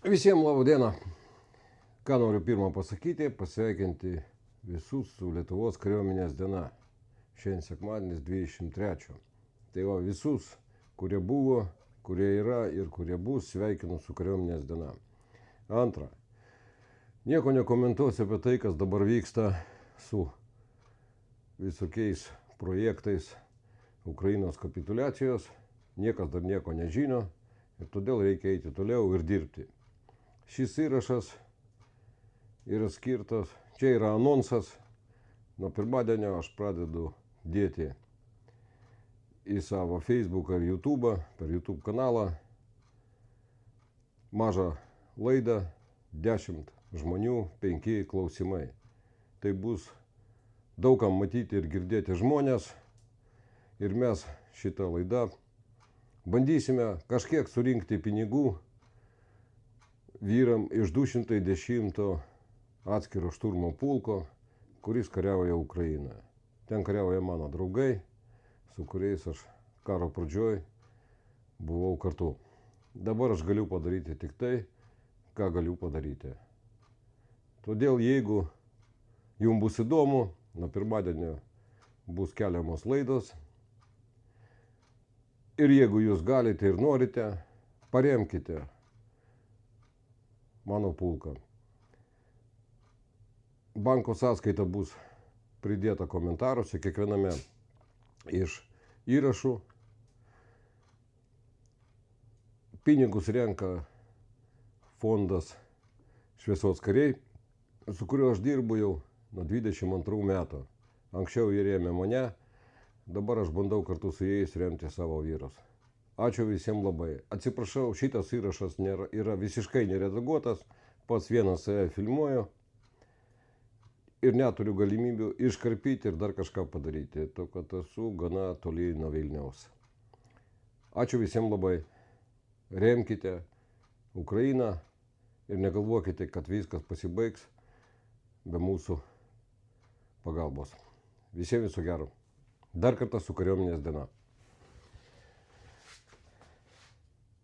Visiems labą dieną. Ką noriu pirmą pasakyti, pasveikinti visus su Lietuvos kariuomenės diena. Šiandien sekmadienis 23. Tai va visus, kurie buvo, kurie yra ir kurie bus, sveikinu su kariuomenės diena. Antra. Nieko nekomentuosiu apie tai, kas dabar vyksta su visokiais projektais Ukrainos kapituliacijos. Niekas dar nieko nežino ir todėl reikia eiti toliau ir dirbti. Šis įrašas yra skirtas, čia yra anonsas, nuo pirmadienio aš pradedu dėti į savo Facebooką ir YouTube, per YouTube kanalą mažą laidą 10 žmonių, 5 klausimai. Tai bus daugam matyti ir girdėti žmonės ir mes šitą laidą bandysime kažkiek surinkti pinigų vyram iš 210 atskiro šturmo pulko, kuris kariauja Ukrainoje. Ten kariauja mano draugai, su kuriais aš karo pradžioj buvau kartu. Dabar aš galiu padaryti tik tai, ką galiu padaryti. Todėl jeigu jums bus įdomu, nuo pirmadienio bus keliamos laidos. Ir jeigu jūs galite ir norite, paremkite mano pulką. Banko sąskaita bus pridėta komentaruose kiekviename iš įrašų. Pinigus renka fondas Šviesos kariai, su kuriuo aš dirbu jau nuo 22 metų. Anksčiau jie rėmė mane, dabar aš bandau kartu su jais remti savo vyrus. Ačiū visiems labai. Atsiprašau, šitas įrašas yra visiškai neredaguotas, pats vienas save filmuoju ir neturiu galimybių iškarpyti ir dar kažką padaryti, to kad esu gana toli nuo Vilniaus. Ačiū visiems labai. Remkite Ukrainą ir negalvokite, kad viskas pasibaigs be mūsų pagalbos. Visiems viso gero. Dar kartą su kariuomenės diena.